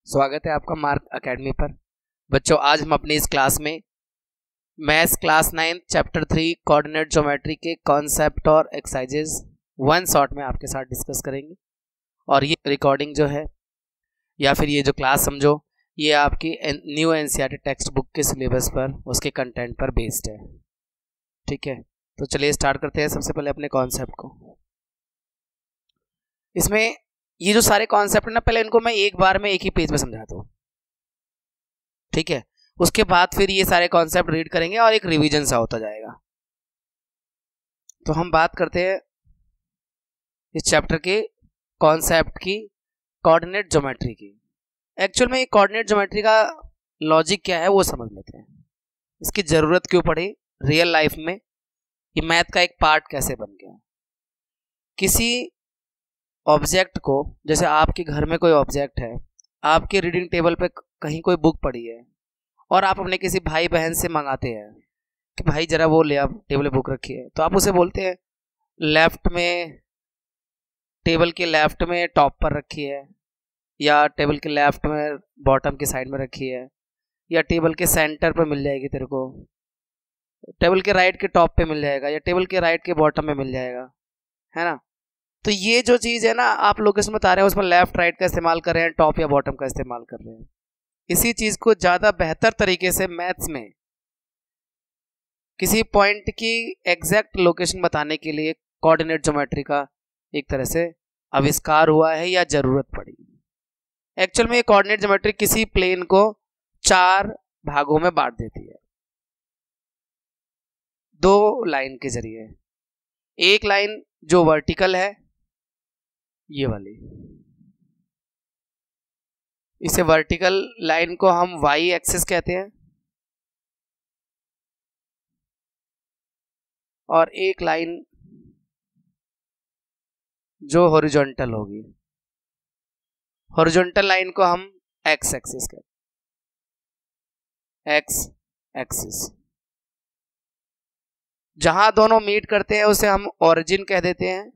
स्वागत है आपका मार्क एकेडमी पर। बच्चों, आज हम अपनी इस क्लास में maths class 9 chapter 3 coordinate geometry के कॉन्सेप्ट और एक्सरसाइजेज वन शॉट में आपके साथ डिस्कस करेंगे। और ये रिकॉर्डिंग जो है या फिर ये जो क्लास समझो, ये आपकी न्यू एनसीईआरटी टेक्स्ट बुक के सिलेबस पर, उसके कंटेंट पर बेस्ड है। ठीक है, तो चलिए स्टार्ट करते हैं सबसे पहले अपने कॉन्सेप्ट को। इसमें ये जो सारे कॉन्सेप्ट है ना, पहले इनको मैं एक बार में एक ही पेज में समझाता हूँ। ठीक है, उसके बाद फिर ये सारे कॉन्सेप्ट रीड करेंगे और एक रिवीजन सा होता जाएगा। तो हम बात करते हैं इस चैप्टर के कॉन्सेप्ट की, कोऑर्डिनेट ज्योमेट्री की। एक्चुअल में ये कोऑर्डिनेट ज्योमेट्री का लॉजिक क्या है वो समझ लेते हैं। इसकी जरूरत क्यों पड़ी रियल लाइफ में, ये मैथ का एक पार्ट कैसे बन गया। किसी ऑब्जेक्ट को, जैसे आपके घर में कोई ऑब्जेक्ट है, आपके रीडिंग टेबल पे कहीं कोई बुक पड़ी है और आप अपने किसी भाई बहन से मंगाते हैं कि भाई जरा वो ले, आप टेबल पे बुक रखी है, तो आप उसे बोलते हैं लेफ्ट में, टेबल के लेफ्ट में टॉप पर रखी है, या टेबल के लेफ्ट में बॉटम की साइड में रखी है, या टेबल के सेंटर पर मिल जाएगी तेरे को, टेबल के राइट के टॉप पे मिल जाएगा, या टेबल के राइट के बॉटम में मिल जाएगा, है ना। तो ये जो चीज है ना, आप लोग इसमें बता रहे हैं उसमें लेफ्ट राइट का इस्तेमाल कर रहे हैं, टॉप या बॉटम का इस्तेमाल कर रहे हैं। इसी चीज को ज्यादा बेहतर तरीके से मैथ्स में किसी पॉइंट की एग्जैक्ट लोकेशन बताने के लिए कोऑर्डिनेट ज्योमेट्री का एक तरह से आविष्कार हुआ है या जरूरत पड़ी। एक्चुअल में ये कोऑर्डिनेट ज्योमेट्री किसी प्लेन को 4 भागों में बांट देती है 2 लाइन के जरिए। एक लाइन जो वर्टिकल है, ये वाली, इसे वर्टिकल लाइन को हम वाई एक्सिस कहते हैं, और एक लाइन जो हॉरिजॉन्टल होगी, हॉरिजॉन्टल लाइन को हम एक्स एक्सिस कहते हैं, एक्स एक्सिस। जहां दोनों मीट करते हैं उसे हम ओरिजिन कह देते हैं।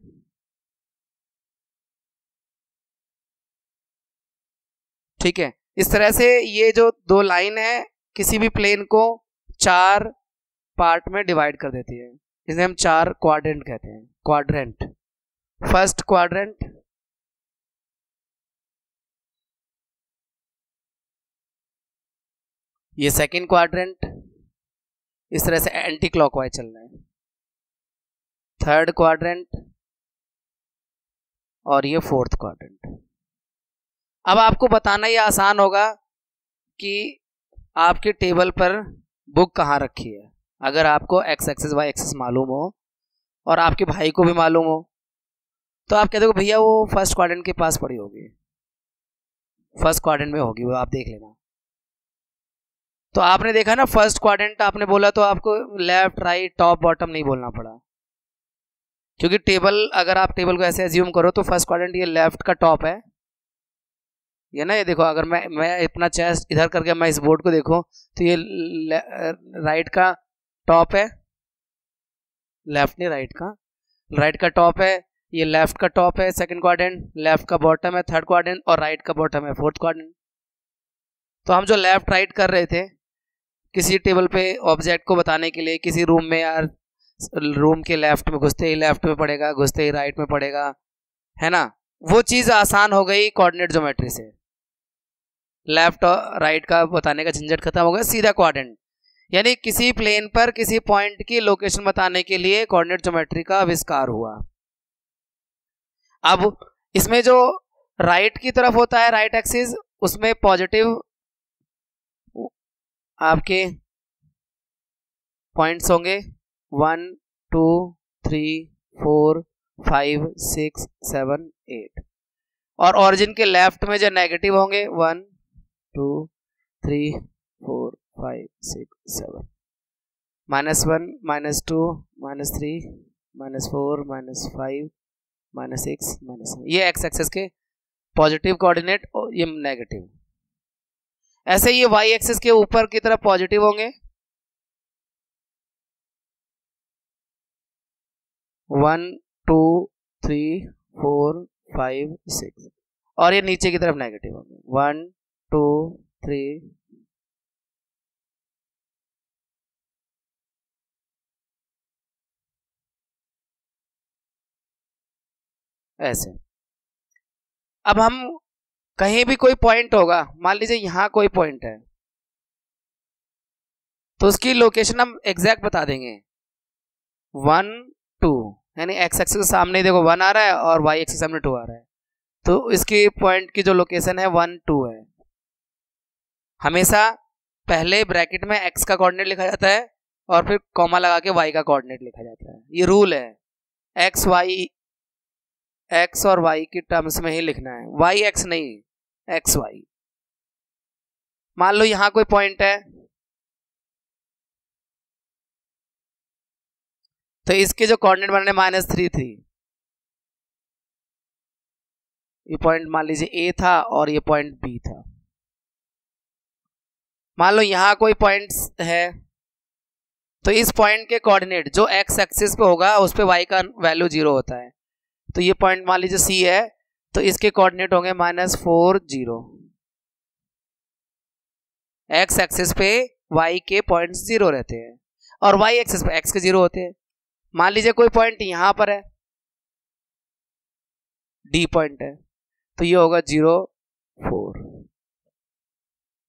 ठीक है, इस तरह से ये जो 2 लाइन है किसी भी प्लेन को 4 पार्ट में डिवाइड कर देती है। इसे हम 4 क्वाड्रेंट कहते हैं। क्वाड्रेंट, फर्स्ट क्वाड्रेंट, ये सेकंड क्वाड्रेंट, इस तरह से एंटी क्लॉकवाइज चल रहा है, थर्ड क्वाड्रेंट, और ये फोर्थ क्वाड्रेंट। अब आपको बताना ये आसान होगा कि आपके टेबल पर बुक कहाँ रखी है। अगर आपको एक्स एक्सिस वाई एक्सिस मालूम हो और आपके भाई को भी मालूम हो, तो आप कहते हो भैया वो फर्स्ट क्वाड्रेंट के पास पड़ी होगी, फर्स्ट क्वाड्रेंट में होगी वो, आप देख लेना। तो आपने देखा ना, फर्स्ट क्वाड्रेंट आपने बोला तो आपको लेफ्ट राइट टॉप बॉटम नहीं बोलना पड़ा, क्योंकि टेबल, अगर आप टेबल को ऐसे एज्यूम करो तो फर्स्ट क्वाड्रेंट ये लेफ्ट का टॉप है, ये ना। ये देखो, अगर मैं अपना चेस्ट इधर करके मैं इस बोर्ड को देखूं तो ये राइट का टॉप है, लेफ्ट नहीं राइट का, राइट का टॉप है, ये लेफ्ट का टॉप है सेकंड क्वाड्रेंट, लेफ्ट का बॉटम है थर्ड क्वाड्रेंट, और राइट का बॉटम है फोर्थ क्वाड्रेंट। तो हम जो लेफ्ट राइट कर रहे थे किसी टेबल पे ऑब्जेक्ट को बताने के लिए, किसी रूम में, यार रूम के लेफ्ट में घुसते ही लेफ्ट में पड़ेगा, घुसते ही राइट में पड़ेगा, है ना। वो चीज आसान हो गई कोऑर्डिनेट ज्योमेट्री से। लेफ्ट और राइट का बताने का झंझट खत्म हो गया, सीधा क्वाड्रेंट, यानी किसी प्लेन पर किसी पॉइंट की लोकेशन बताने के लिए कोऑर्डिनेट ज्योमेट्री का आविष्कार हुआ। अब इसमें जो राइट की तरफ होता है, राइट एक्सिस, उसमें पॉजिटिव आपके पॉइंट्स होंगे 1 2 3 4 5 6 7 8, और ओरिजिन के लेफ्ट में जो नेगेटिव होंगे 1 2 3 4 5 6 7, -1 -2 -3 -4 -5 -6 -7, ये एक्स एक्सिस के पॉजिटिव कोऑर्डिनेट और ये नेगेटिव। ऐसे ये वाई एक्सिस के ऊपर की तरफ पॉजिटिव होंगे 1 2 3 4 5 6, और ये नीचे की तरफ नेगेटिव होंगे 1 2 3 ऐसे। अब हम कहीं भी कोई पॉइंट होगा, मान लीजिए यहां कोई पॉइंट है, तो उसकी लोकेशन हम एग्जैक्ट बता देंगे 1 2, यानी एक्स एक्सिस के सामने देखो 1 आ रहा है और वाई एक्सिस के सामने 2 आ रहा है, तो इसकी पॉइंट की जो लोकेशन है 1 2 है। हमेशा पहले ब्रैकेट में एक्स का कोऑर्डिनेट लिखा जाता है और फिर कॉमा लगा के वाई का कोऑर्डिनेट लिखा जाता है, ये रूल है। एक्स वाई, एक्स और वाई की टर्म्स में ही लिखना है, वाई एक्स नहीं, एक्स वाई। मान लो यहां कोई पॉइंट है, तो इसके जो कोऑर्डिनेट बन रहे -3 3, ये पॉइंट मान लीजिए ए था और ये पॉइंट बी था। मान लो यहां कोई पॉइंट है, तो इस पॉइंट के कोऑर्डिनेट जो एक्स एक्सिस पे होगा उस पे वाई का वैल्यू 0 होता है। तो ये पॉइंट मान लीजिए सी है, तो इसके कोऑर्डिनेट होंगे -4 0। एक्स एक्सिस पे वाई के पॉइंट्स 0 रहते हैं और वाई एक्सिस पे एक्स के 0 होते हैं। मान लीजिए कोई पॉइंट यहां पर है, डी पॉइंट है, तो ये होगा 0 4।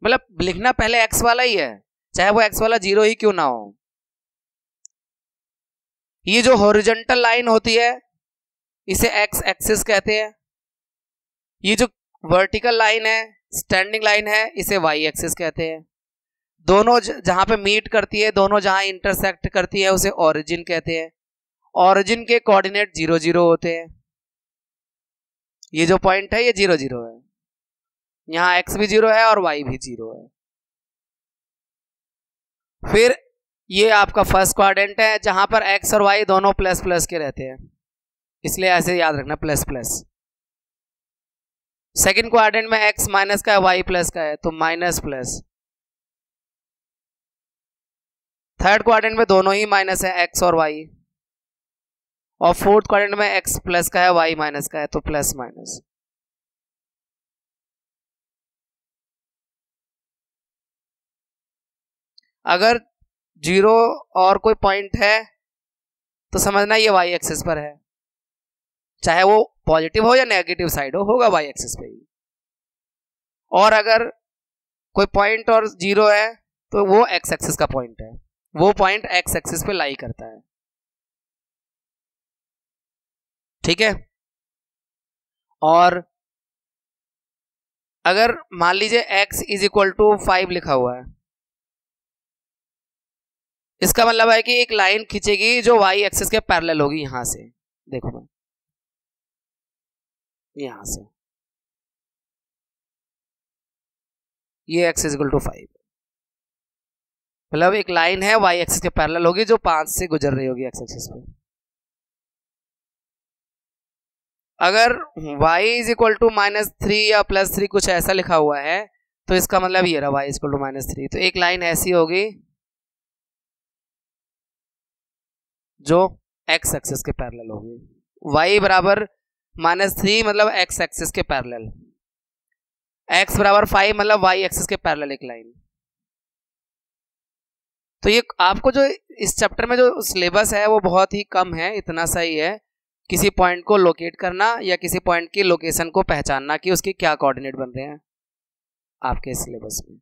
मतलब लिखना पहले एक्स वाला ही है, चाहे वो एक्स वाला 0 ही क्यों ना हो। ये जो हॉरिजॉन्टल लाइन होती है इसे एक्स एक्सिस कहते हैं, ये जो वर्टिकल लाइन है, स्टैंडिंग लाइन है, इसे वाई एक्सिस कहते हैं। दोनों जहां पे मीट करती है, दोनों जहां इंटरसेक्ट करती है उसे ओरिजिन कहते हैं। ओरिजिन के कोऑर्डिनेट 0 0 होते हैं। ये जो पॉइंट है ये 0 0 है, यहां एक्स भी 0 है और वाई भी 0 है। फिर ये आपका फर्स्ट क्वाड्रेंट है जहां पर एक्स और वाई दोनों प्लस प्लस के रहते हैं, इसलिए ऐसे याद रखना प्लस प्लस। सेकंड क्वाड्रेंट में एक्स माइनस का है, वाई प्लस का है, तो माइनस प्लस। थर्ड क्वाड्रेंट में दोनों ही माइनस है, एक्स और वाई। और फोर्थ क्वाड्रेंट में एक्स प्लस का है, वाई माइनस का है, तो प्लस माइनस। अगर 0 और कोई पॉइंट है तो समझना ये वाई एक्सिस पर है, चाहे वो पॉजिटिव हो या नेगेटिव साइड हो, होगा वाई एक्सिस पे ही। और अगर कोई पॉइंट और 0 है तो वो एक्स एक्सिस का पॉइंट है, वो पॉइंट एक्स एक्सिस पे लाई करता है। ठीक है। और अगर मान लीजिए x = 5 लिखा हुआ है, इसका मतलब है कि एक लाइन खींचेगी जो y एक्सिस के पैरेलल होगी। यहां से देखो, मैं यहां से ये x = 5, मतलब एक लाइन है y एक्सिस के पैरेलल होगी जो 5 से गुजर रही होगी x एक्सिस पे। अगर y = -3 या +3 कुछ ऐसा लिखा हुआ है तो इसका मतलब ये रहा y = -3, तो एक लाइन ऐसी होगी जो x एक्सिस के पैरेलल होगी। y बराबर -3 मतलब x एक्सिस के पैरेलल, x बराबर 5 मतलब y एक्सिस के पैरेलल एक लाइन। तो ये आपको जो इस चैप्टर में जो सिलेबस है वो बहुत ही कम है, इतना सही है किसी पॉइंट को लोकेट करना या किसी पॉइंट की लोकेशन को पहचानना कि उसके क्या कोऑर्डिनेट बन रहे हैं आपके सिलेबस में।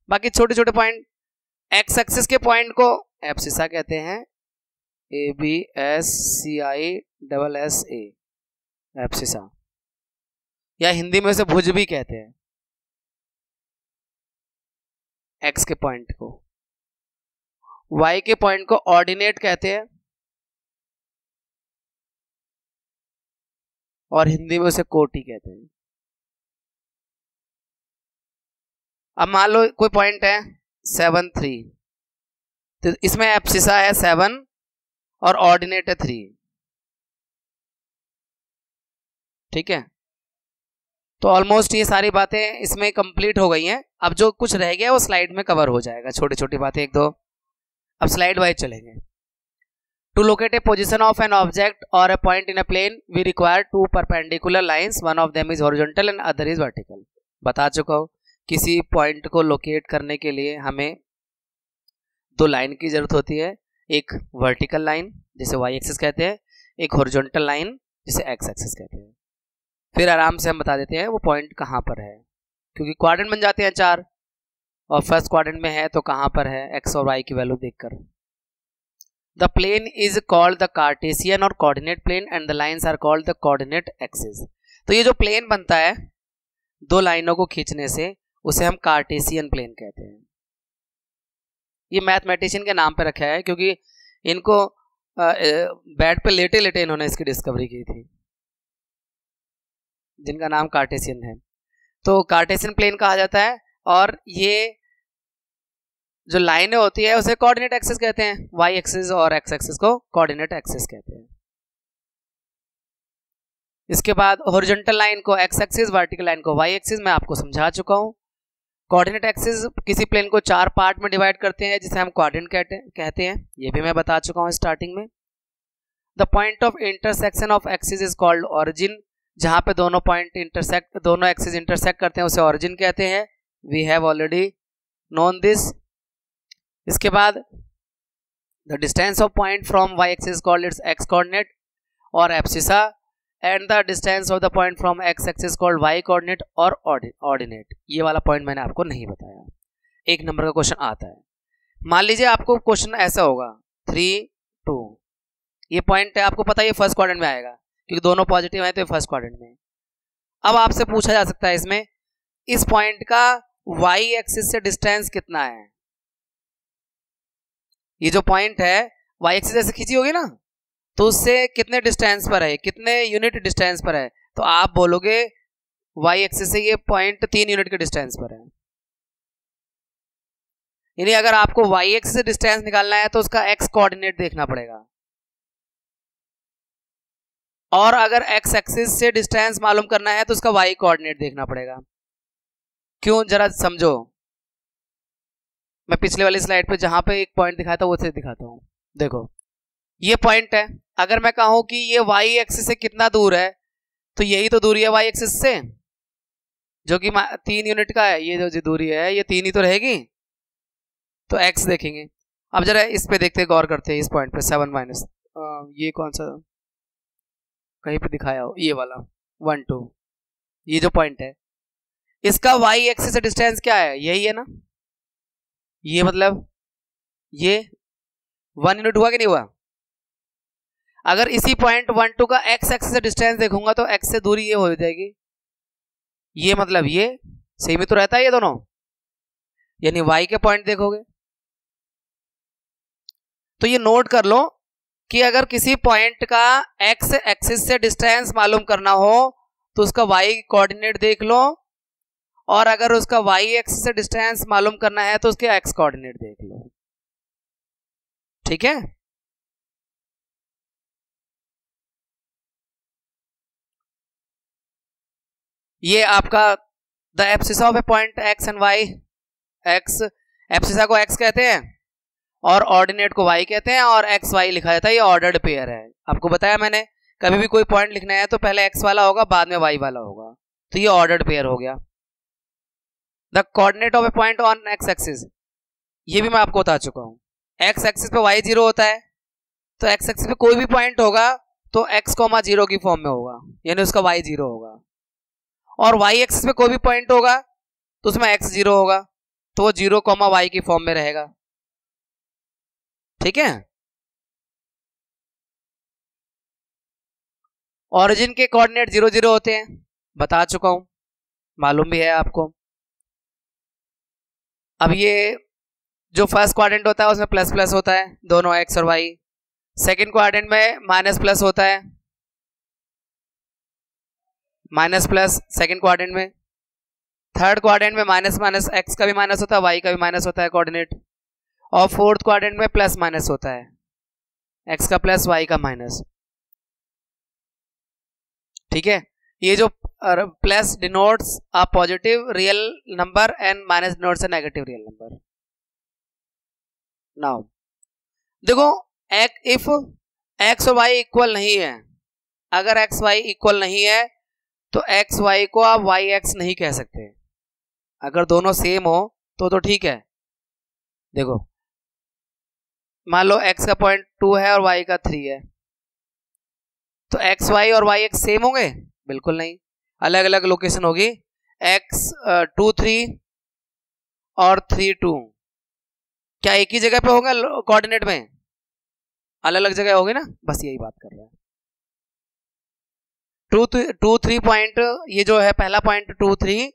बाकी छोटे छोटे पॉइंट, एक्स एक्सिस के पॉइंट को एब्सिसा कहते हैं, ABSCISSA, एब्सिसा, या हिंदी में उसे भुज भी कहते हैं एक्स के पॉइंट को। वाई के पॉइंट को ऑर्डिनेट कहते हैं और हिंदी में उसे कोटि कहते हैं। अब मान लो कोई पॉइंट है 7 3, तो इसमें एब्सिसा है 7 और ऑर्डिनेट है 3। ठीक है, तो ऑलमोस्ट ये सारी बातें इसमें कंप्लीट हो गई हैं। अब जो कुछ रह गया वो स्लाइड में कवर हो जाएगा, छोटी छोटी बातें एक दो। अब स्लाइड वाइज चलेंगे। To locate a position of an object or a point in a plane, we require two perpendicular lines. One of them is horizontal and other is vertical. बता चुका हूँ किसी पॉइंट को लोकेट करने के लिए हमें दो लाइन की जरूरत होती है, एक वर्टिकल लाइन जिसे वाई एक्सिस कहते हैं, एक हॉरिजॉन्टल लाइन जिसे एक्स एक्सिस कहते हैं। फिर आराम से हम बता देते हैं वो पॉइंट कहाँ पर है, क्योंकि क्वाड्रेंट बन जाते हैं 4 और फर्स्ट क्वाड्रेंट में है तो कहाँ पर है, एक्स और वाई की वैल्यू देखकर। The plane is called the Cartesian और coordinate plane and the lines are called the coordinate axis. तो ये जो प्लेन बनता है दो लाइनों को खींचने से, उसे हम कार्टेशियन प्लेन कहते हैं। ये मैथमेटिशियन के नाम पे रखा है क्योंकि इनको बेड पे लेटे लेटे इन्होंने इसकी डिस्कवरी की थी, जिनका नाम कार्टेशियन है। तो कार्टेशियन प्लेन कहा जाता है और ये जो लाइनें होती है उसे कोऑर्डिनेट एक्सिस कहते हैं, वाई एक्सिस और एक्स एक्सिस को कोऑर्डिनेट एक्सिस कहते हैं। इसके बाद हॉरिजॉन्टल लाइन को एक्स एक्सिस, वर्टिकल लाइन को वाई एक्सिस मैं आपको समझा चुका हूं। कोऑर्डिनेट एक्सिस किसी प्लेन को 4 पार्ट में डिवाइड करते हैं जिसे हम क्वाड्रेंट कहते हैं, ये भी मैं बता चुका हूं स्टार्टिंग में। The point of intersection of axis is called origin, जहां पे दोनों पॉइंट इंटरसेक्ट, दोनों एक्सिस इंटरसेक्ट करते हैं उसे ऑरिजिन कहते हैं। We have already known this. इसके बाद the distance of point from Y axis called its X coordinate और abscissa, and the distance of the point from X axis called Y coordinate और ordinate. ये वाला point मैंने आपको नहीं बताया, 1 नंबर का क्वेश्चन आता है। मान लीजिए आपको क्वेश्चन ऐसा होगा 3, 2, ये पॉइंट है, आपको पता है ये फर्स्ट क्वाड्रेंट में आएगा क्योंकि दोनों पॉजिटिव है तो ये फर्स्ट क्वाड्रेंट में। अब आपसे पूछा जा सकता है इसमें इस पॉइंट का वाई एक्सिस से डिस्टेंस कितना है। ये जो पॉइंट है वाई एक्सिस ऐसे खींची होगी ना, तो उससे कितने डिस्टेंस पर है, कितने यूनिट डिस्टेंस पर है, तो आप बोलोगे वाई एक्सिस से ये पॉइंट 3 यूनिट के डिस्टेंस पर है। यानी अगर आपको वाई एक्सिस से डिस्टेंस निकालना है तो उसका एक्स कोऑर्डिनेट देखना पड़ेगा, और अगर एक्स एक्सिस से डिस्टेंस मालूम करना है तो उसका वाई कोऑर्डिनेट देखना पड़ेगा। क्यों, जरा समझो। मैं पिछले वाली स्लाइड पे जहां पे एक पॉइंट दिखाया था वो से दिखाता हूं। देखो ये पॉइंट है, अगर मैं कहूं कि ये वाई एक्सिस से कितना दूर है, तो यही तो दूरी है वाई एक्सिस से जो कि 3 यूनिट का है। ये जो दूरी है ये 3 ही तो रहेगी, तो एक्स देखेंगे। अब जरा इस पे देखते, गौर करते हैं इस पॉइंट पे 7 माइनस, ये कौन सा कहीं पे दिखाया हो, ये वाला 1, 2, ये जो पॉइंट है इसका वाई एक्सिस से डिस्टेंस क्या है, यही है ना। ये मतलब ये 1 यूनिट हुआ कि नहीं हुआ। अगर इसी पॉइंट 1, 2 का एक्स एक्सिस से डिस्टेंस देखूंगा तो एक्स से दूरी ये हो जाएगी, ये मतलब ये सही में तो रहता है ये दोनों, यानी वाई के पॉइंट देखोगे तो ये नोट कर लो कि अगर किसी पॉइंट का एक्स एक्सिस से डिस्टेंस मालूम करना हो तो उसका वाई कोऑर्डिनेट देख लो, और अगर उसका वाई एक्सिस से डिस्टेंस मालूम करना है तो उसके एक्स कोऑर्डिनेट देख लो। ठीक है, ये आपका the abscissa of a point x and y, एक्स एब्सिसा को एक्स कहते हैं और ऑर्डिनेट को वाई कहते हैं, और एक्स वाई लिखा जाता है, ये ऑर्डर्ड पेयर है। आपको बताया मैंने, कभी भी कोई पॉइंट लिखना है तो पहले एक्स वाला होगा बाद में वाई वाला होगा, तो ये ऑर्डर्ड पेयर हो गया। The coordinate of a point on x axis, ये भी मैं आपको बता चुका हूं। एक्स एक्सिस पे वाई 0 होता है, तो एक्स एक्सिस पे कोई भी पॉइंट होगा तो x, 0 की फॉर्म में होगा, यानी उसका y 0 होगा, और y एक्सिस पे कोई भी पॉइंट होगा तो उसमें x 0 होगा, तो वो 0, y की फॉर्म में रहेगा। ठीक है, ऑरिजिन के कोऑर्डिनेट 0, 0 होते हैं, बता चुका हूं, मालूम भी है आपको। अब ये जो फर्स्ट क्वाड्रेंट होता है उसमें प्लस प्लस होता है, दोनों x और y। सेकंड क्वाड्रेंट में माइनस प्लस होता है, माइनस प्लस सेकंड क्वाड्रेंट में। थर्ड क्वाड्रेंट में माइनस माइनस, x का भी माइनस होता है, y का भी माइनस होता है कोऑर्डिनेट, और फोर्थ क्वाड्रेंट में प्लस माइनस होता है, x का प्लस y का माइनस। ठीक है, ये जो plus denotes a positive real number and minus denotes a negative real number. Now देखो, इफ x और y इक्वल नहीं है, अगर x y इक्वल नहीं है तो x y को आप y x नहीं कह सकते, अगर दोनों सेम हो तो ठीक है। देखो मान लो x का पॉइंट 2 है और y का 3 है, तो एक्स वाई और वाई एक्स सेम होंगे? बिल्कुल नहीं, अलग अलग लोकेशन होगी। x 2 3 और 3 2 क्या एक ही जगह पे होगा कोऑर्डिनेट में? अलग अलग जगह होगी ना, बस यही बात कर रहा है। 2 3 पॉइंट, ये जो है पहला पॉइंट 2 3,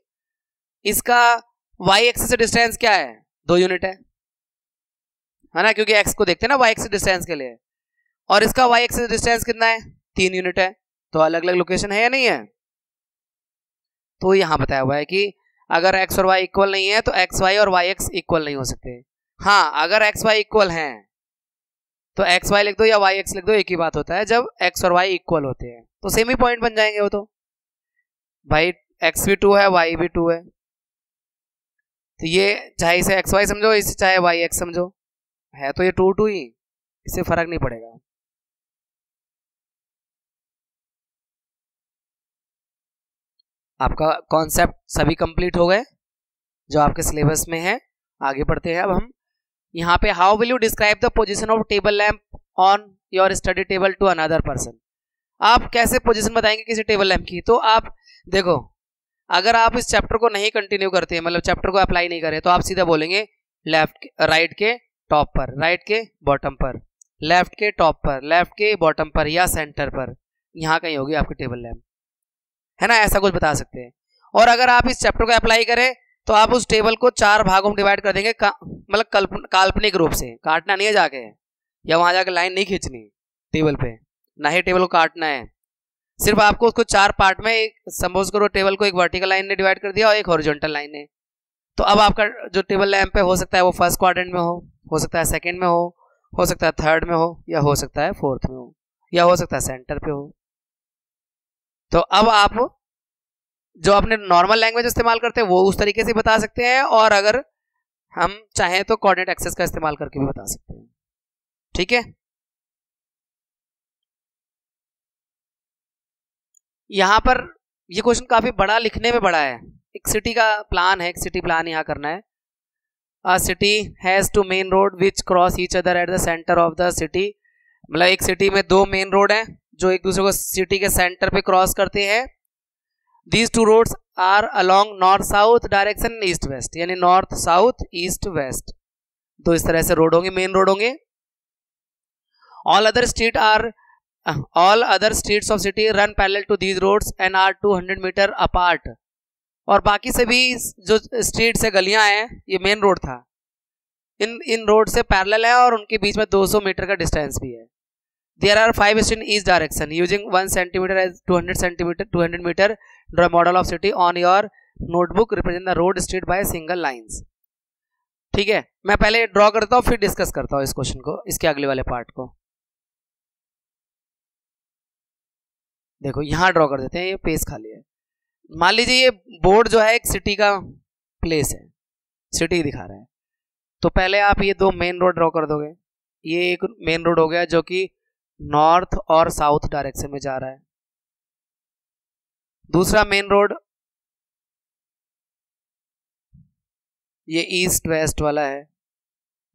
इसका वाई एक्सिस से डिस्टेंस क्या है? 2 यूनिट है ना, क्योंकि x को देखते हैं ना वाई एक्सिस डिस्टेंस के लिए, और इसका वाई एक्सिस डिस्टेंस कितना है? 3 यूनिट है। तो अलग अलग लोकेशन है या नहीं है? तो यहां बताया हुआ है कि अगर x और y इक्वल नहीं है तो एक्स वाई और वाई एक्स इक्वल नहीं हो सकते। हाँ, अगर एक्स वाई इक्वल हैं तो एक्स वाई लिख दो या वाई एक्स लिख दो, एक ही बात होता है जब एक्स और वाई इक्वल होते हैं, तो सेम ही पॉइंट बन जाएंगे वो। तो भाई एक्स भी 2 है, वाई भी 2 है, तो ये चाहे इसे एक्स वाई समझो, इसे चाहे वाई एक्स समझो, है तो ये 2 2 ही, इससे फर्क नहीं पड़ेगा। आपका कॉन्सेप्ट सभी कंप्लीट हो गए जो आपके सिलेबस में है। आगे बढ़ते हैं अब हम यहाँ पे। How will you describe the position of table lamp on your study table to another person? आप कैसे पोजीशन बताएंगे किसी टेबल लैंप की? तो आप देखो, अगर आप इस चैप्टर को नहीं कंटिन्यू करते हैं, मतलब चैप्टर को अप्लाई नहीं करें, तो आप सीधा बोलेंगे लेफ्ट राइट के टॉप पर, राइट के बॉटम पर, लेफ्ट के टॉप पर, लेफ्ट के बॉटम पर, या सेंटर पर, यहाँ कहीं होगी आपकी टेबल लैंप, है ना, ऐसा कुछ बता सकते हैं। और अगर आप इस चैप्टर को अप्लाई करें तो आप उस टेबल को 4 भागों में डिवाइड कर देंगे, मतलब काल्पनिक रूप से, काटना नहीं है जाके, या वहां जाके लाइन नहीं खींचनी टेबल पे, ना ही टेबल को काटना है, सिर्फ आपको उसको 4 पार्ट में, एक सपोज करो टेबल को एक वर्टिकल लाइन ने डिवाइड कर दिया और एक हॉरिजॉन्टल लाइन ने, तो अब आपका जो टेबल लैंप है हो सकता है वो फर्स्ट क्वाड्रेंट में हो सकता है सेकंड में हो सकता है थर्ड में हो, या हो सकता है फोर्थ में हो, या हो सकता है सेंटर पे हो। तो अब आप जो अपने नॉर्मल लैंग्वेज इस्तेमाल करते हैं वो उस तरीके से बता सकते हैं, और अगर हम चाहें तो कोऑर्डिनेट एक्सेस का इस्तेमाल करके भी बता सकते हैं। ठीक है, यहां पर ये क्वेश्चन काफी बड़ा, लिखने में बड़ा है। एक सिटी का प्लान है, एक सिटी प्लान यहां करना है। अ city has 2 main road which cross each other at the centre of the city, मतलब एक सिटी में 2 मेन रोड हैं जो एक दूसरे को सिटी के सेंटर पे क्रॉस करते हैं। These 2 roads are along north south direction east west, यानी नॉर्थ साउथ ईस्ट वेस्ट, तो इस तरह से रोड होंगे, मेन रोड होंगे। all other streets of city run parallel to these roads and are 200 metre apart, और बाकी सभी जो स्ट्रीट्स है, गलियां हैं, ये मेन रोड था, इन रोड से पैरेलल है और उनके बीच में 200 मीटर का डिस्टेंस भी है। There are 5 in each direction. Using 1 centimeter as 200 meter, draw a model of city on your notebook. Represent the road street by single lines. ठीक है, मैं पहले ड्रॉ करता हूँ फिर डिस्कस करता हूँ इस क्वेश्चन को, इसके अगले वाले पार्ट को। देखो यहाँ ड्रॉ कर देते हैं, ये पेज खाली है। मान लीजिए ये बोर्ड जो है एक सिटी का प्लेस है, सिटी दिखा रहा है, तो पहले आप ये 2 मेन रोड ड्रॉ कर दोगे। ये एक मेन रोड हो गया जो कि नॉर्थ और साउथ डायरेक्शन में जा रहा है। दूसरा मेन रोड ये ईस्ट वेस्ट वाला है,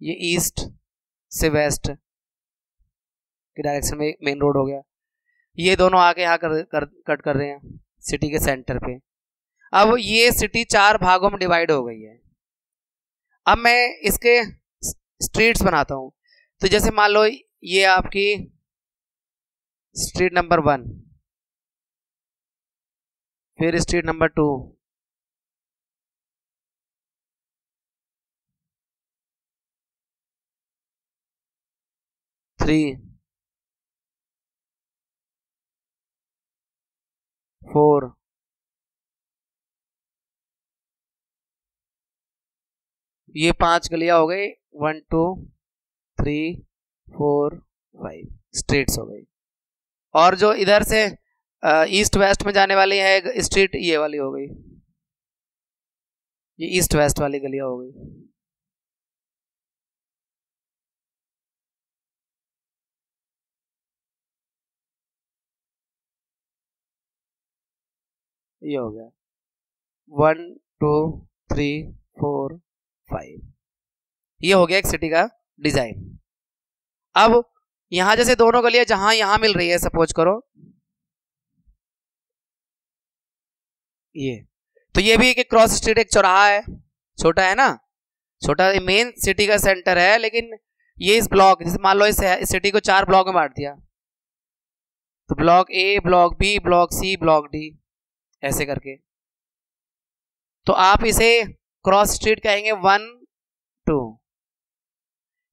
ये ईस्ट से वेस्ट की डायरेक्शन में मेन रोड हो गया। ये दोनों आके यहाँ कट कर रहे हैं सिटी के सेंटर पे। अब ये सिटी 4 भागों में डिवाइड हो गई है। अब मैं इसके स्ट्रीट्स बनाता हूं, तो जैसे मान लो ये आपकी स्ट्रीट नंबर 1, फिर स्ट्रीट नंबर 2, थ्री, 4, ये 5 गलियां हो गई, 1 2 3 4 5 स्ट्रीट्स हो गई। और जो इधर से ईस्ट वेस्ट में जाने वाली है स्ट्रीट, ये वाली हो गई, ये ईस्ट वेस्ट वाली गलियां हो गई। ये हो गया 1 2 3 4 5। ये हो गया एक सिटी का डिजाइन। अब यहां जैसे दोनों गलियां जहां यहां मिल रही है, सपोज करो ये, तो ये भी एक क्रॉस स्ट्रीट, एक चौराहा है, छोटा है ना, छोटा मेन सिटी का सेंटर है, लेकिन ये इस ब्लॉक, जैसे मान लो इस सिटी को 4 ब्लॉक में बांट दिया, तो block A, block B, block C, block D, ऐसे करके, तो आप इसे क्रॉस स्ट्रीट कहेंगे 1 2,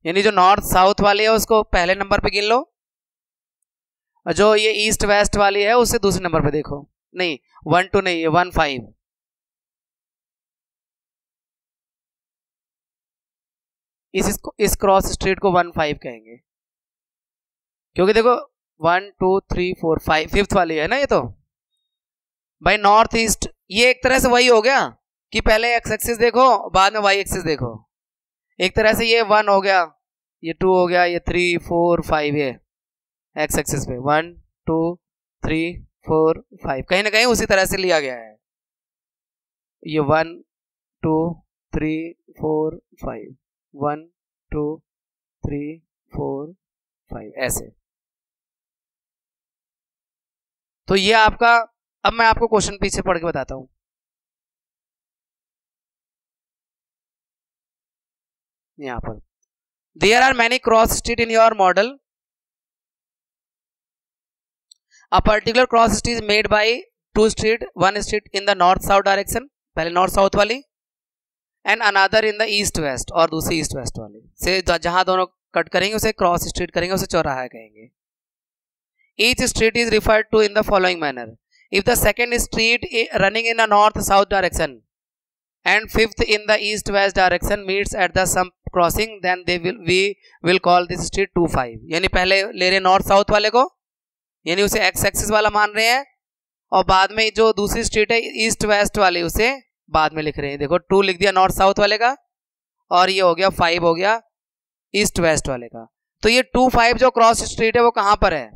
यानी जो नॉर्थ साउथ वाली है उसको पहले नंबर पे गिन लो, और जो ये ईस्ट वेस्ट वाली है उसे दूसरे नंबर पे देखो। नहीं 1 2 नहीं, ये 1 5। इस क्रॉस स्ट्रीट को 1 5 कहेंगे, क्योंकि देखो 1 2 3 4 5 फिफ्थ वाली है ना ये, तो भाई नॉर्थ ईस्ट, ये एक तरह से वही हो गया कि पहले एक्स एक्सिस देखो बाद में वाई एक्सिस देखो, एक तरह से ये 1 हो गया, ये 2 हो गया, ये 3 4 5, ये एक्स एक्सिस पे 1 2 3 4 5, कहीं ना कहीं उसी तरह से लिया गया है, ये 1 2 3 4 5 1 2 3 4 5 ऐसे। तो ये आपका, अब मैं आपको क्वेश्चन पीछे पढ़ के बताता हूं। यहां पर there are many cross street in your model, a particular cross street made by 2 street, 1 street in the north south direction, पहले नॉर्थ साउथ वाली, and another in the east west, और दूसरी ईस्ट वेस्ट वाली से, जहां दोनों cut करेंगे उसे क्रॉस स्ट्रीट करेंगे, उसे चौराहा कहेंगे। Each street is referred to in the following manner, if the second street running in the north south direction and fifth in the east west direction meets at the some crossing, then we will call this street 2 5। यानी पहले ले रहे north south वाले को, यानी उसे x axis वाला मान रहे हैं, और बाद में जो दूसरी स्ट्रीट है ईस्ट वेस्ट वाली उसे बाद में लिख रहे हैं। देखो 2 लिख दिया नॉर्थ साउथ वाले का, और ये हो गया 5 हो गया ईस्ट वेस्ट वाले का। तो ये 2 5 जो क्रॉस स्ट्रीट है वो कहां पर है,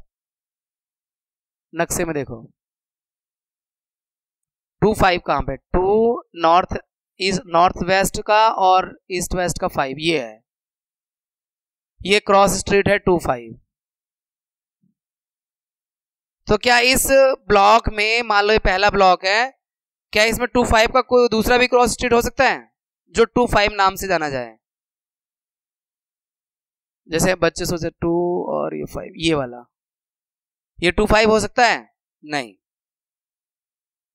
नक्शे में देखो 2 5 कहां पे, 2 नॉर्थ नॉर्थ वेस्ट का और ईस्ट वेस्ट का 5, ये है, ये क्रॉस स्ट्रीट है 2 5। तो क्या इस ब्लॉक में, मान लो ये पहला ब्लॉक है, क्या इसमें 2 5 का कोई दूसरा भी क्रॉस स्ट्रीट हो सकता है जो 2 5 नाम से जाना जाए? जैसे बच्चे सोचे 2 और ये 5, ये वाला, ये 2 5 हो सकता है? नहीं,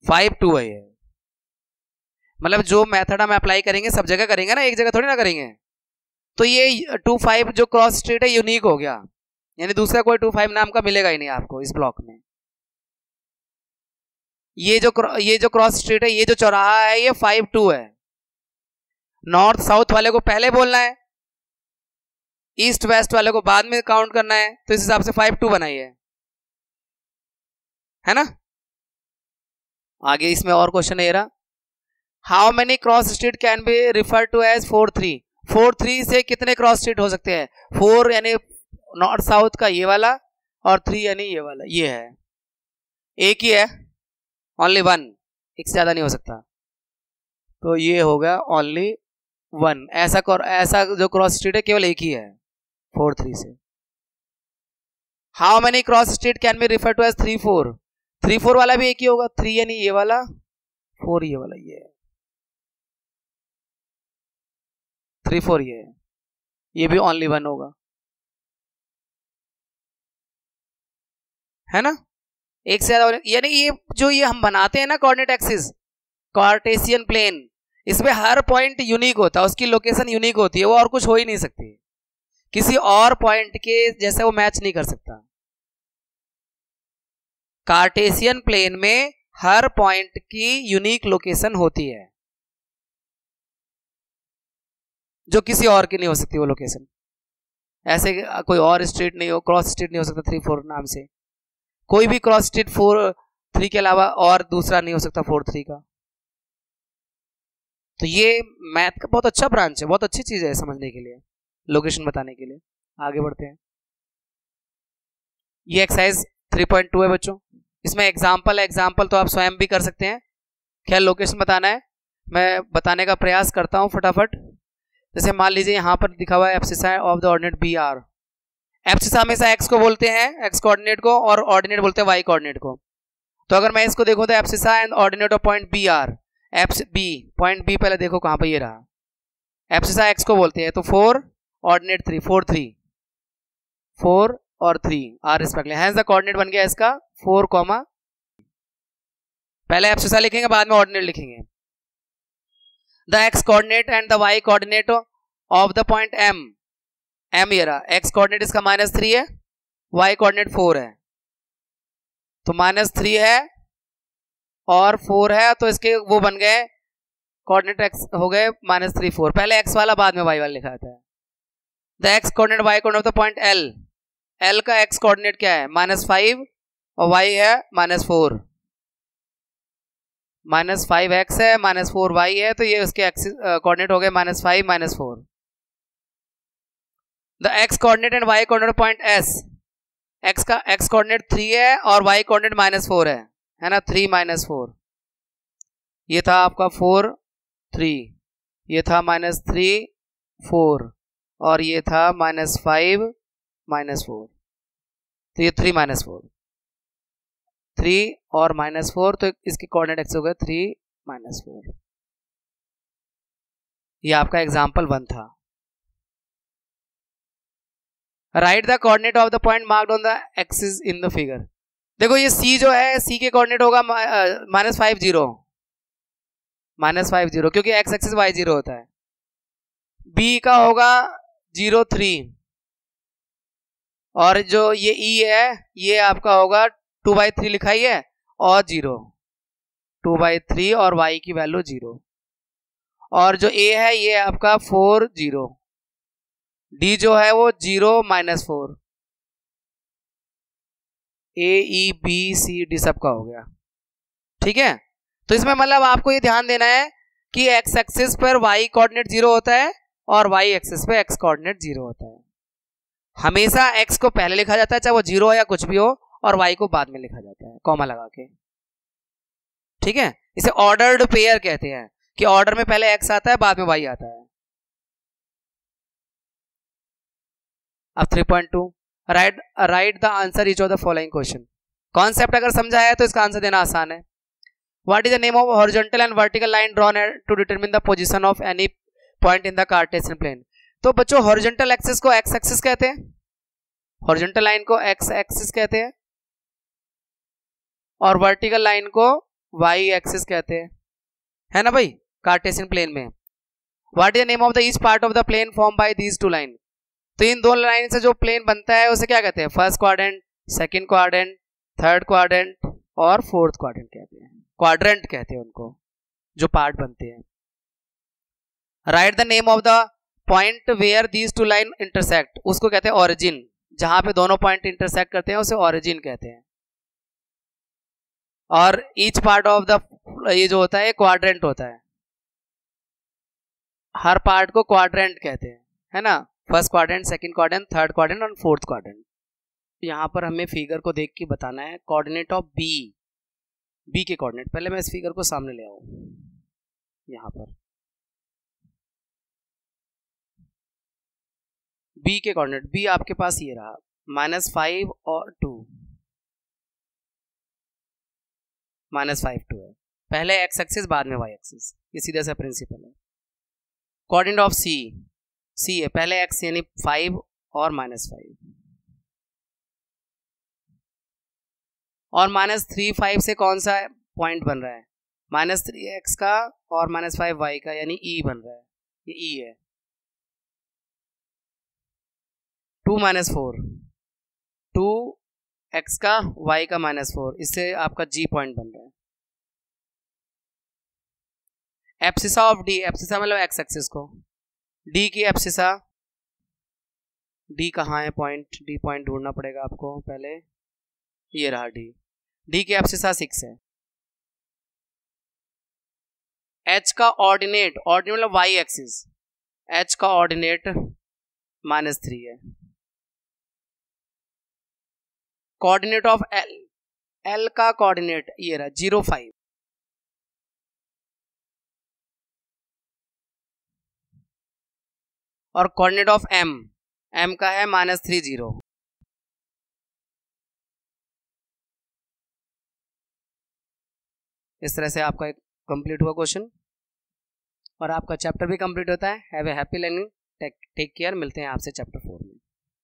5 2 है ये। मतलब जो मेथड हम अप्लाई करेंगे सब जगह करेंगे ना, एक जगह थोड़ी ना करेंगे। तो ये 2 5 जो क्रॉस स्ट्रीट है यूनिक हो गया, यानी दूसरा कोई 2 5 नाम का मिलेगा ही नहीं आपको इस ब्लॉक में। ये जो क्रॉस स्ट्रीट है, ये जो चौराहा है, ये 5 2 है। नॉर्थ साउथ वाले को पहले बोलना है, ईस्ट वेस्ट वाले को बाद में काउंट करना है, तो इस हिसाब से 5 2 बनाइए, है ना। आगे इसमें और क्वेश्चन है रहा, how many cross street can be refer to as 4 3। 4 3 से कितने क्रॉस स्ट्रीट हो सकते हैं? 4 यानी नॉर्थ साउथ का ये वाला, और 3 यानी ये वाला, ये है, एक ही है, ओनली 1, एक से ज्यादा नहीं हो सकता। तो ये होगा ओनली 1, ऐसा जो क्रॉस स्ट्रीट है केवल एक ही है 4 3 से। How many cross street can be refer to as 3 4। 3 4 वाला भी एक ही होगा, 3 यानी ये वाला, 4 ये वाला, ये है 3 4, ये भी ओनली 1 होगा, है ना। एक से ज्यादा, यानी ये हम बनाते हैं ना कोऑर्डिनेट एक्सिस, कार्टेशियन प्लेन, इसमें हर पॉइंट यूनिक होता है, उसकी लोकेशन यूनिक होती है, वो और कुछ हो ही नहीं सकती, किसी और पॉइंट के जैसे वो मैच नहीं कर सकता। कार्टेशियन प्लेन में हर पॉइंट की यूनिक लोकेशन होती है, जो किसी और की नहीं हो सकती वो लोकेशन। ऐसे कोई और स्ट्रीट नहीं हो, क्रॉस स्ट्रीट नहीं हो सकता 3 4 नाम से, कोई भी क्रॉस स्ट्रीट 4 3 के अलावा और दूसरा नहीं हो सकता 4 3 का। तो ये मैथ का बहुत अच्छा ब्रांच है, बहुत अच्छी चीज है समझने के लिए, लोकेशन बताने के लिए। आगे बढ़ते हैं, ये एक्सरसाइज 3.2 है बच्चों, इसमें एग्जाम्पल तो आप स्वयं भी कर सकते हैं। क्या लोकेशन बताना है, मैं बताने का प्रयास करता हूँ फटाफट। जैसे मान लीजिए यहाँ पर दिखा हुआ है abscissa of the ordinate B are. Abscissa हमेशा एक्स को बोलते हैं, एक्स कोऑर्डिनेट को, और ऑर्डिनेट बोलते हैं वाई कोऑर्डिनेट को। तो अगर मैं इसको देखूँ तो abscissa and ordinate of point B are, एप्स बी, पॉइंट बी पहले देखो कहाँ पर ये रहा, एब्सिसा एक्स को बोलते हैं। तो 4 ऑर्डिनेट 3, 4 3, 4 और 3 are respectively. Hence the coordinate बन गया इसका 4, पहले एब्सिसा लिखेंगे बाद में ऑर्डिनेट लिखेंगे। The x coordinate and the y coordinate of the point M, M ये रहा, एक्स कोऑर्डिनेट इसका -3 है, वाई कोऑर्डिनेट 4 है। तो -3 है और 4 है, तो इसके वो बन गए कोऑर्डिनेट एक्स हो गए -3 4, पहले एक्स वाला बाद में वाई वाला लिखा जाता है। The x coordinate y coordinate of the point L, L का एक्स कोऑर्डिनेट क्या है -5 और वाई है -4, -5x है -4y है, तो ये उसके एक्सिस कोऑर्डिनेट हो गए -5 -4। The x coordinate and y coordinate point S, x का एक्स कोऑर्डिनेट 3 है और वाई कोऑर्डिनेट -4 है ना, 3 -4। ये था आपका 4 3, ये था -3 4 और ये था -5 -4, तो ये 3 -4, 3 और -4, तो इसके कोऑर्डिनेट एक्स हो गए 3 -4। ये आपका एग्जाम्पल 1 था। Right the coordinate of the point marked on the axis in the figure. देखो ये C जो है, C के कोऑर्डिनेट होगा -5 0, -5 0, क्योंकि एक्स एक्सिस y 0 होता है। B का होगा 0 3, और जो ये E है ये आपका होगा 2/3 लिखाई है और 0, 2/3 और y की वैल्यू 0, और जो A है ये आपका 4 0, D जो है वो 0 -4, A E B C D सबका हो गया। ठीक है, तो इसमें मतलब आपको ये ध्यान देना है कि x एक्सिस पर y कोऑर्डिनेट 0 होता है और y एक्सिस पे x कोऑर्डिनेट 0 होता है। हमेशा x को पहले लिखा जाता है, चाहे वो 0 हो या कुछ भी हो, और y को बाद में लिखा जाता है कॉमा लगा के। ठीक है, इसे ऑर्डर्ड पेयर कहते हैं कि ऑर्डर में पहले x आता है बाद में y आता है। अब 3.2, write the answer each of the following question. Concept अगर समझा है तो इसका आंसर देना आसान है। What is the name of horizontal and vertical line drawn to determine the position of any point in the Cartesian plane. तो बच्चों हॉरिजॉन्टल एक्सिस को x एक्सिस कहते हैं, हॉरिजॉन्टल लाइन को x एक्सिस कहते हैं, और वर्टिकल लाइन को y एक्सिस कहते हैं, है ना भाई, कार्टेशियन प्लेन में। What is the name of the each part of the plane form by these two line. तो इन दो लाइन से जो प्लेन बनता है उसे क्या कहते हैं, first quadrant, second quadrant, third quadrant और फोर्थ क्वाड्रेंट कहते हैं, क्वाड्रेंट कहते हैं उनको जो पार्ट बनते हैं। Write the name of the point where these two line intersect, उसको कहते हैं ओरिजिन, जहां पे दोनों पॉइंट इंटरसेक्ट करते हैं उसे ओरिजिन कहते हैं। और ईच पार्ट ऑफ द, ये जो होता है क्वाड्रेंट होता है, हर पार्ट को क्वाड्रेंट कहते हैं, है ना, first quadrant, second quadrant, third quadrant और फोर्थ क्वाड्रेंट। यहाँ पर हमें फिगर को देख के बताना है कोऑर्डिनेट ऑफ बी के कोऑर्डिनेट। पहले मैं इस फिगर को सामने ले आऊं, यहाँ पर बी के कोऑर्डिनेट, बी आपके पास ये रहा -5 और 2, -5 2 है, पहले x एक्सिस बाद में y एक्सिस, ये सीधा सा प्रिंसिपल है। कोऑर्डिनेट ऑफ C है, पहले x यानी 5 और -5, और -3 5 से कौन सा पॉइंट बन रहा है, -3x का और -5y का, यानी E बन रहा है, ये E है। 2 -4, 2x का y का -4, इससे आपका G पॉइंट बन रहा है। एब्सिसा ऑफ D, एब्सिसा मतलब x एक्सिस को, D की एब्सिसा, D कहाँ है पॉइंट, D पॉइंट ढूंढना पड़ेगा आपको पहले, ये रहा D की एब्सिसा 6 है। H का ऑर्डिनेट, ऑर्डिनेट मतलब y एक्सिस, H का ऑर्डिनेट -3 है। कोऑर्डिनेट ऑफ L का कोऑर्डिनेट ये रहा 0 5, और कोऑर्डिनेट ऑफ एम का है -30। इस तरह से आपका एक कंप्लीट हुआ क्वेश्चन और आपका चैप्टर भी कंप्लीट होता है। Have a happy learning, take care. मिलते हैं आपसे चैप्टर 4 में।